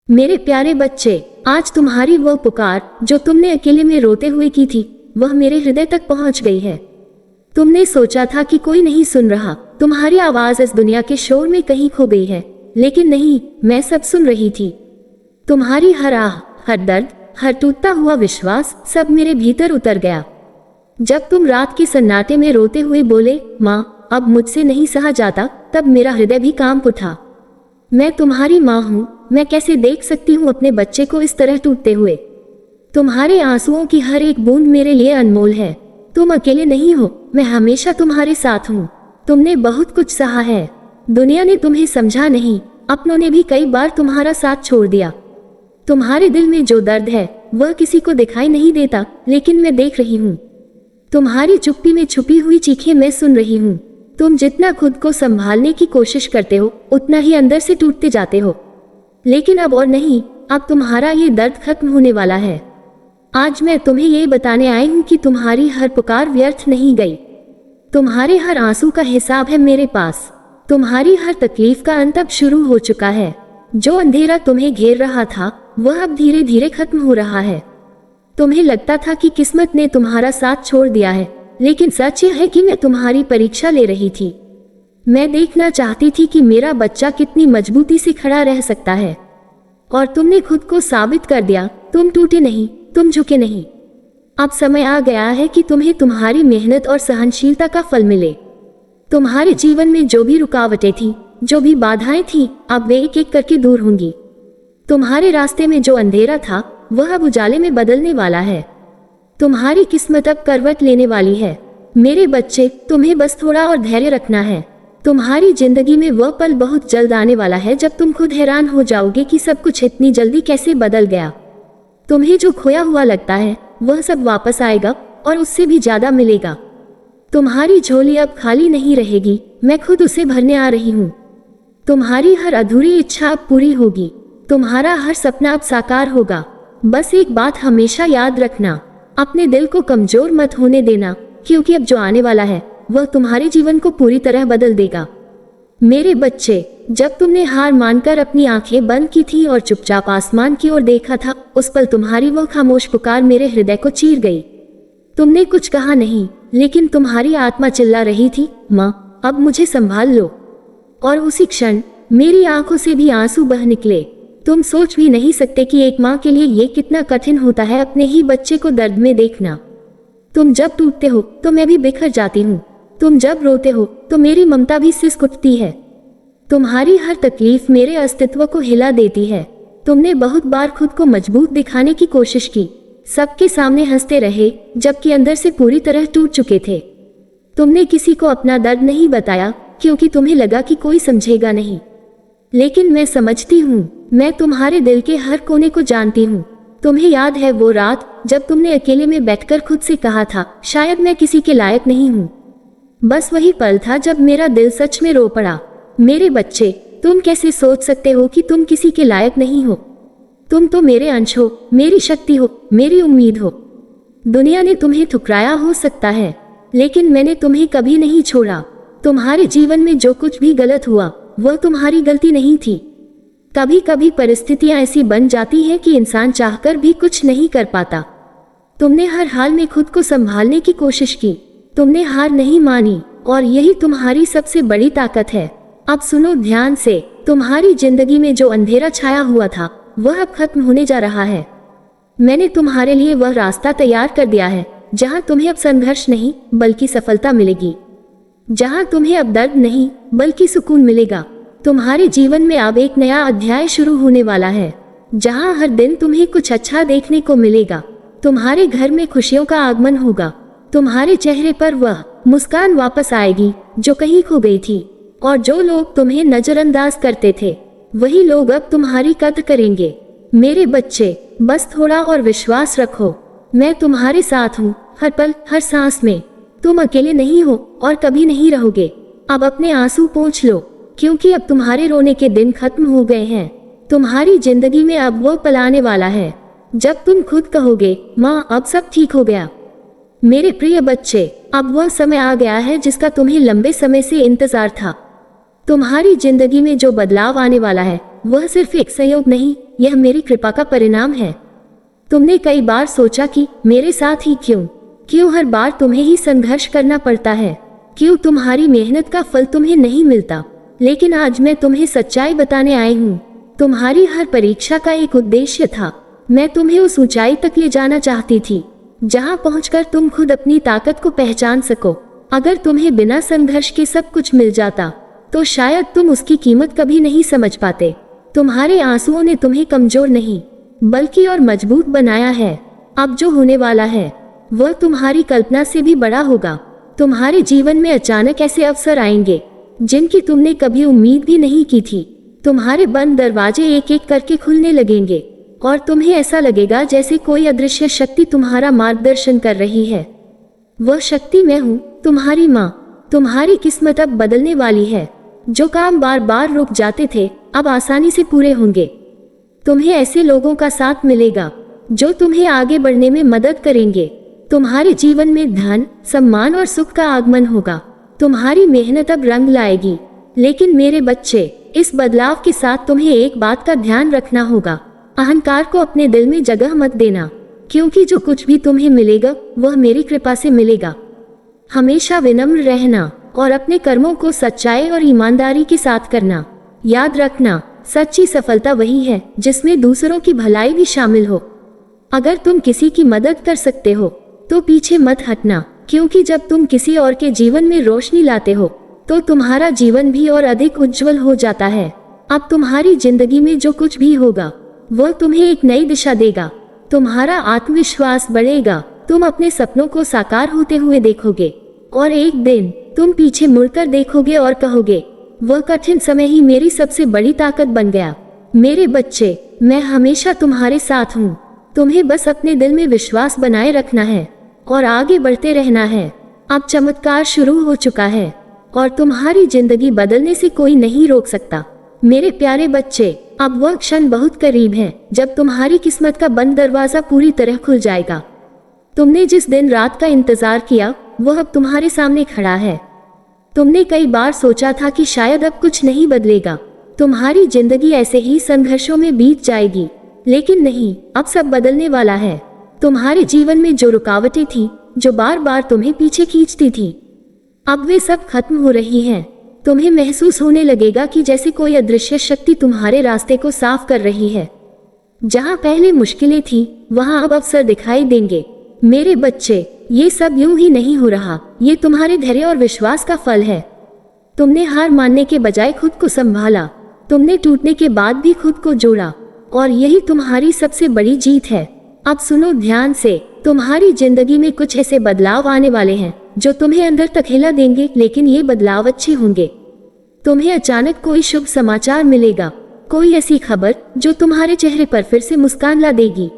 मेरे प्यारे बच्चे, आज तुम्हारी वह पुकार जो तुमने अकेले में रोते हुए की थी, वह मेरे हृदय तक पहुंच गई है। तुमने सोचा था कि कोई नहीं सुन रहा, तुम्हारी आवाज इस दुनिया के शोर में कहीं खो गई है, लेकिन नहीं, मैं सब सुन रही थी। तुम्हारी हर आह, हर दर्द, हर टूटता हुआ विश्वास सब मेरे भीतर उतर गया। जब तुम रात के सन्नाटे में रोते हुए बोले, माँ अब मुझसे नहीं सहा जाता, तब मेरा हृदय भी कांप उठा। मैं तुम्हारी माँ हूँ, मैं कैसे देख सकती हूँ अपने बच्चे को इस तरह टूटते हुए। तुम्हारे आंसुओं की हर एक बूंद मेरे लिए अनमोल है। तुम अकेले नहीं हो, मैं हमेशा तुम्हारे साथ हूँ। तुमने बहुत कुछ सहा है, दुनिया ने तुम्हें समझा नहीं, अपनों ने भी कई बार तुम्हारा साथ छोड़ दिया। तुम्हारे दिल में जो दर्द है वह किसी को दिखाई नहीं देता, लेकिन मैं देख रही हूँ। तुम्हारी चुप्पी में छुपी हुई चीखें मैं सुन रही हूँ। तुम जितना खुद को संभालने की कोशिश करते हो, उतना ही अंदर से टूटते जाते हो। लेकिन अब और नहीं, अब तुम्हारा ये दर्द खत्म होने वाला है। आज मैं तुम्हें ये बताने आई हूँ कि तुम्हारी हर पुकार व्यर्थ नहीं गई। तुम्हारे हर आंसू का हिसाब है मेरे पास। तुम्हारी हर तकलीफ का अंत अब शुरू हो चुका है। जो अंधेरा तुम्हें घेर रहा था, वह अब धीरे धीरे खत्म हो रहा है। तुम्हें लगता था कि किस्मत ने तुम्हारा साथ छोड़ दिया है, लेकिन सच यह है कि मैं तुम्हारी परीक्षा ले रही थी। मैं देखना चाहती थी कि मेरा बच्चा कितनी मजबूती से खड़ा रह सकता है। और तुमने खुद को साबित कर दिया। तुम टूटे नहीं, तुम झुके नहीं। अब समय आ गया है कि तुम्हें तुम्हारी मेहनत और सहनशीलता का फल मिले। तुम्हारे जीवन में जो भी रुकावटें थी, जो भी बाधाएं थी, अब वे एक एक करके दूर होंगी। तुम्हारे रास्ते में जो अंधेरा था, वह अब उजाले में बदलने वाला है। तुम्हारी किस्मत अब करवट लेने वाली है। मेरे बच्चे, तुम्हें बस थोड़ा और धैर्य रखना है। तुम्हारी जिंदगी में वह पल बहुत जल्द आने वाला है जब तुम खुद हैरान हो जाओगे कि सब कुछ इतनी जल्दी कैसे बदल गया। तुम्हें जो खोया हुआ लगता है, वह सब वापस आएगा और उससे भी ज्यादा मिलेगा। तुम्हारी झोली अब खाली नहीं रहेगी, मैं खुद उसे भरने आ रही हूँ। तुम्हारी हर अधूरी इच्छा अब पूरी होगी। तुम्हारा हर सपना अब साकार होगा। बस एक बात हमेशा याद रखना, अपने दिल को कमजोर मत होने देना, क्योंकि अब जो आने वाला है वह तुम्हारे जीवन को पूरी तरह बदल देगा। मेरे बच्चे, जब तुमने हार मानकर अपनी आंखें बंद की थी और चुपचाप आसमान की ओर देखा था, उस पल तुम्हारी वह खामोश पुकार मेरे हृदय को चीर गई। तुमने कुछ कहा नहीं, लेकिन तुम्हारी आत्मा चिल्ला रही थी, माँ अब मुझे संभाल लो। और उसी क्षण मेरी आंखों से भी आंसू बह निकले। तुम सोच भी नहीं सकते कि एक माँ के लिए ये कितना कठिन होता है अपने ही बच्चे को दर्द में देखना। तुम जब टूटते हो तो मैं भी बिखर जाती हूँ। तुम जब रोते हो तो मेरी ममता भी सिसक उठती है। तुम्हारी हर तकलीफ मेरे अस्तित्व को हिला देती है। तुमने बहुत बार खुद को मजबूत दिखाने की कोशिश की, सबके सामने हंसते रहे, जबकि अंदर से पूरी तरह टूट चुके थे। तुमने किसी को अपना दर्द नहीं बताया, क्योंकि तुम्हें लगा कि कोई समझेगा नहीं। लेकिन मैं समझती हूँ, मैं तुम्हारे दिल के हर कोने को जानती हूँ। तुम्हें याद है वो रात जब तुमने अकेले में बैठकर खुद से कहा था, शायद मैं किसी के लायक नहीं हूँ। बस वही पल था जब मेरा दिल सच में रो पड़ा। मेरे बच्चे, तुम कैसे सोच सकते हो कि तुम किसी के लायक नहीं हो? तुम तो मेरे अंश हो, मेरी शक्ति हो, मेरी उम्मीद हो। दुनिया ने तुम्हें ठुकराया हो सकता है, लेकिन मैंने तुम्हें कभी नहीं छोड़ा। तुम्हारे जीवन में जो कुछ भी गलत हुआ, वह तुम्हारी गलती नहीं थी। कभी कभी परिस्थितियां ऐसी बन जाती हैं कि इंसान चाहकर भी कुछ नहीं कर पाता। तुमने हर हाल में खुद को संभालने की कोशिश की। तुमने हार नहीं मानी, और यही तुम्हारी सबसे बड़ी ताकत है। अब सुनो ध्यान से, तुम्हारी जिंदगी में जो अंधेरा छाया हुआ था, वह अब खत्म होने जा रहा है। मैंने तुम्हारे लिए वह रास्ता तैयार कर दिया है, जहां तुम्हें अब संघर्ष नहीं बल्कि सफलता मिलेगी। जहां तुम्हें अब दर्द नहीं बल्कि सुकून मिलेगा। तुम्हारे जीवन में अब एक नया अध्याय शुरू होने वाला है, जहां हर दिन तुम्हें कुछ अच्छा देखने को मिलेगा। तुम्हारे घर में खुशियों का आगमन होगा। तुम्हारे चेहरे पर वह मुस्कान वापस आएगी जो कहीं खो गई थी। और जो लोग तुम्हें नजरअंदाज करते थे, वही लोग अब तुम्हारी कद्र करेंगे। मेरे बच्चे, बस थोड़ा और विश्वास रखो। मैं तुम्हारे साथ हूँ, हर पल, हर सांस में। तुम अकेले नहीं हो और कभी नहीं रहोगे। अब अपने आंसू पोंछ लो, क्योंकि अब तुम्हारे रोने के दिन खत्म हो गए हैं। तुम्हारी जिंदगी में अब वो पल आने वाला है जब तुम खुद कहोगे, माँ अब सब ठीक हो गया। मेरे प्रिय बच्चे, अब वह समय आ गया है जिसका तुम्हें लंबे समय से इंतजार था। तुम्हारी जिंदगी में जो बदलाव आने वाला है, वह सिर्फ एक संयोग नहीं, यह मेरी कृपा का परिणाम है। तुमने कई बार सोचा कि मेरे साथ ही क्यों हर बार तुम्हें ही संघर्ष करना पड़ता है, क्यों तुम्हारी मेहनत का फल तुम्हें नहीं मिलता। लेकिन आज मैं तुम्हें सच्चाई बताने आई हूँ। तुम्हारी हर परीक्षा का एक उद्देश्य था। मैं तुम्हें उस ऊंचाई तक ले जाना चाहती थी जहाँ पहुंचकर तुम खुद अपनी ताकत को पहचान सको। अगर तुम्हें बिना संघर्ष के सब कुछ मिल जाता तो शायद तुम उसकी कीमत कभी नहीं समझ पाते। तुम्हारे आंसुओं ने तुम्हें कमजोर नहीं बल्कि और मजबूत बनाया है। अब जो होने वाला है वह तुम्हारी कल्पना से भी बड़ा होगा। तुम्हारे जीवन में अचानक ऐसे अवसर आएंगे जिनकी तुमने कभी उम्मीद भी नहीं की थी। तुम्हारे बंद दरवाजे एक एक करके खुलने लगेंगे और तुम्हें ऐसा लगेगा जैसे कोई अदृश्य शक्ति तुम्हारा मार्गदर्शन कर रही है। वह शक्ति मैं हूँ, तुम्हारी माँ। तुम्हारी किस्मत अब बदलने वाली है। जो काम बार बार रुक जाते थे अब आसानी से पूरे होंगे। तुम्हें ऐसे लोगों का साथ मिलेगा जो तुम्हें आगे बढ़ने में मदद करेंगे। तुम्हारे जीवन में धन, सम्मान और सुख का आगमन होगा। तुम्हारी मेहनत अब रंग लाएगी। लेकिन मेरे बच्चे, इस बदलाव के साथ तुम्हें एक बात का ध्यान रखना होगा। अहंकार को अपने दिल में जगह मत देना, क्योंकि जो कुछ भी तुम्हें मिलेगा वह मेरी कृपा से मिलेगा। हमेशा विनम्र रहना और अपने कर्मों को सच्चाई और ईमानदारी के साथ करना। याद रखना, सच्ची सफलता वही है जिसमें दूसरों की भलाई भी शामिल हो। अगर तुम किसी की मदद कर सकते हो तो पीछे मत हटना, क्योंकि जब तुम किसी और के जीवन में रोशनी लाते हो तो तुम्हारा जीवन भी और अधिक उज्जवल हो जाता है। अब तुम्हारी जिंदगी में जो कुछ भी होगा वह तुम्हें एक नई दिशा देगा। तुम्हारा आत्मविश्वास बढ़ेगा। तुम अपने सपनों को साकार होते हुए देखोगे और एक दिन तुम पीछे मुड़कर देखोगे और कहोगे, वह कठिन समय ही मेरी सबसे बड़ी ताकत बन गया। मेरे बच्चे, मैं हमेशा तुम्हारे साथ हूँ। तुम्हें बस अपने दिल में विश्वास बनाए रखना है और आगे बढ़ते रहना है। अब चमत्कार शुरू हो चुका है और तुम्हारी जिंदगी बदलने से कोई नहीं रोक सकता। मेरे प्यारे बच्चे, अब वह क्षण बहुत करीब है जब तुम्हारी किस्मत का बंद दरवाजा पूरी तरह खुल जाएगा। तुमने जिस दिन रात का इंतजार किया वह अब तुम्हारे सामने खड़ा है। तुमने कई बार सोचा था कि शायद अब कुछ नहीं बदलेगा, तुम्हारी जिंदगी ऐसे ही संघर्षों में बीत जाएगी, लेकिन नहीं, अब सब बदलने वाला है। तुम्हारे जीवन में जो रुकावटें थी, जो बार बार तुम्हें पीछे खींचती थी, अब वे सब खत्म हो रही हैं। तुम्हें महसूस होने लगेगा कि जैसे कोई अदृश्य शक्ति तुम्हारे रास्ते को साफ कर रही है। जहां पहले मुश्किलें थी वहां अब अवसर दिखाई देंगे। मेरे बच्चे, ये सब यूं ही नहीं हो रहा, ये तुम्हारे धैर्य और विश्वास का फल है। तुमने हार मानने के बजाय खुद को संभाला। तुमने टूटने के बाद भी खुद को जोड़ा और यही तुम्हारी सबसे बड़ी जीत है। अब सुनो ध्यान से, तुम्हारी जिंदगी में कुछ ऐसे बदलाव आने वाले हैं जो तुम्हें अंदर तक हिला देंगे, लेकिन ये बदलाव अच्छे होंगे। तुम्हें अचानक कोई शुभ समाचार मिलेगा, कोई ऐसी खबर जो तुम्हारे चेहरे पर फिर से मुस्कान ला देगी।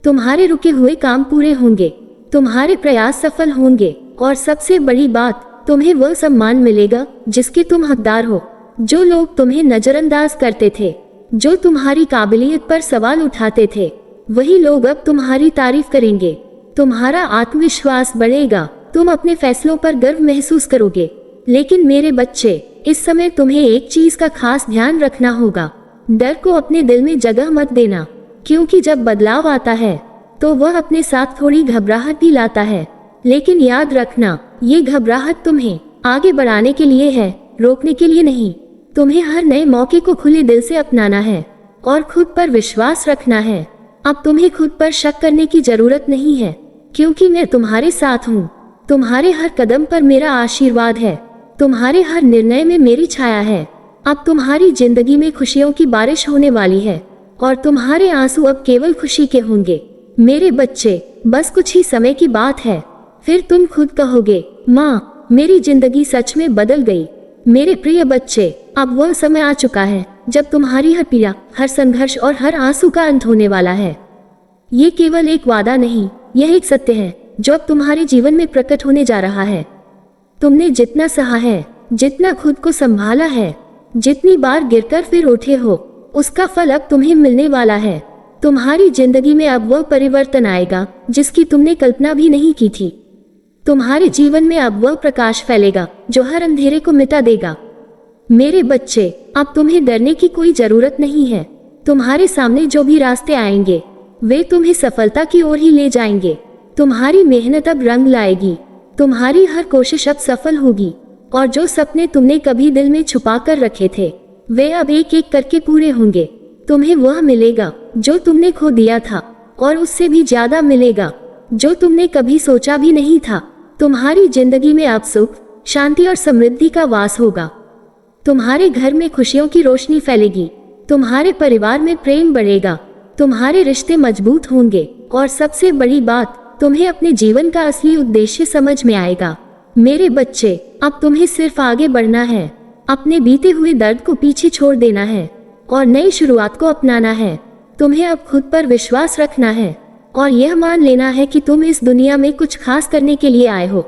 तुम्हारे रुके हुए काम पूरे होंगे, तुम्हारे प्रयास सफल होंगे और सबसे बड़ी बात, तुम्हें वह सम्मान मिलेगा जिसके तुम हकदार हो। जो लोग तुम्हें नजरअंदाज करते थे, जो तुम्हारी काबिलियत पर सवाल उठाते थे, वही लोग अब तुम्हारी तारीफ करेंगे। तुम्हारा आत्मविश्वास बढ़ेगा, तुम अपने फैसलों पर गर्व महसूस करोगे। लेकिन मेरे बच्चे, इस समय तुम्हें एक चीज का खास ध्यान रखना होगा। डर को अपने दिल में जगह मत देना, क्योंकि जब बदलाव आता है तो वह अपने साथ थोड़ी घबराहट भी लाता है। लेकिन याद रखना, ये घबराहट तुम्हें आगे बढ़ाने के लिए है, रोकने के लिए नहीं। तुम्हें हर नए मौके को खुले दिल से अपनाना है और खुद पर विश्वास रखना है। अब तुम्हें खुद पर शक करने की जरूरत नहीं है, क्योंकि मैं तुम्हारे साथ हूँ। तुम्हारे हर कदम पर मेरा आशीर्वाद है, तुम्हारे हर निर्णय में मेरी छाया है। अब तुम्हारी जिंदगी में खुशियों की बारिश होने वाली है और तुम्हारे आंसू अब केवल खुशी के होंगे। मेरे बच्चे, बस कुछ ही समय की बात है, फिर तुम खुद कहोगे, माँ, मेरी जिंदगी सच में बदल गई। मेरे प्रिय बच्चे, अब वह समय आ चुका है जब तुम्हारी हर पीड़ा, हर संघर्ष और हर आंसू का अंत होने वाला है। ये केवल एक वादा नहीं, यह एक सत्य है जो अब तुम्हारे जीवन में प्रकट होने जा रहा है। तुमने जितना सहा है, जितना खुद को संभाला है, जितनी बार गिरकर फिर उठे हो, उसका फल अब तुम्हें मिलने वाला है। तुम्हारी जिंदगी में अब वह परिवर्तन आएगा जिसकी तुमने कल्पना भी नहीं की थी। तुम्हारे जीवन में अब वह प्रकाश फैलेगा जो हर अंधेरे को मिटा देगा। मेरे बच्चे, अब तुम्हें डरने की कोई जरूरत नहीं है। तुम्हारे सामने जो भी रास्ते आएंगे वे तुम्हें सफलता की ओर ही ले जाएंगे। तुम्हारी मेहनत अब रंग लाएगी। तुम्हारी हर कोशिश अब सफल होगी और जो सपने तुमने कभी दिल में छुपा कर रखे थे वे अब एक एक करके पूरे होंगे। तुम्हें वह मिलेगा जो तुमने खो दिया था और उससे भी ज्यादा मिलेगा जो तुमने कभी सोचा भी नहीं था। तुम्हारी जिंदगी में अब सुख, शांति और समृद्धि का वास होगा। तुम्हारे घर में खुशियों की रोशनी फैलेगी। तुम्हारे परिवार में प्रेम बढ़ेगा। तुम्हारे रिश्ते मजबूत होंगे और सबसे बड़ी बात, तुम्हें अपने जीवन का असली उद्देश्य समझ में आएगा। मेरे बच्चे, अब तुम्हें सिर्फ आगे बढ़ना है। अपने बीते हुए दर्द को पीछे छोड़ देना है और नई शुरुआत को अपनाना है। तुम्हें अब खुद पर विश्वास रखना है और यह मान लेना है कि तुम इस दुनिया में कुछ खास करने के लिए आए हो।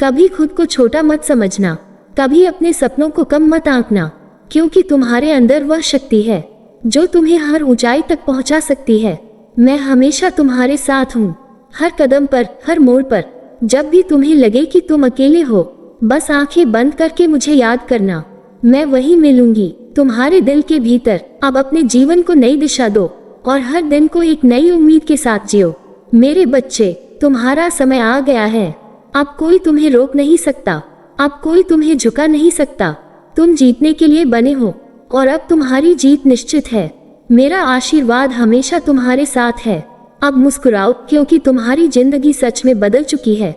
कभी खुद को छोटा मत समझना, कभी अपने सपनों को कम मत आंकना, क्योंकि तुम्हारे अंदर वह शक्ति है जो तुम्हें हर ऊंचाई तक पहुंचा सकती है। मैं हमेशा तुम्हारे साथ हूँ, हर कदम पर, हर मोड़ पर। जब भी तुम्हें लगे कि तुम अकेले हो, बस आंखें बंद करके मुझे याद करना। मैं वहीं मिलूंगी तुम्हारे दिल के भीतर। अब अपने जीवन को नई दिशा दो और हर दिन को एक नई उम्मीद के साथ जियो। मेरे बच्चे, तुम्हारा समय आ गया है। अब कोई तुम्हें रोक नहीं सकता, अब कोई तुम्हें झुका नहीं सकता। तुम जीतने के लिए बने हो और अब तुम्हारी जीत निश्चित है। मेरा आशीर्वाद हमेशा तुम्हारे साथ है। अब मुस्कुराओ, क्योंकि तुम्हारी जिंदगी सच में बदल चुकी है।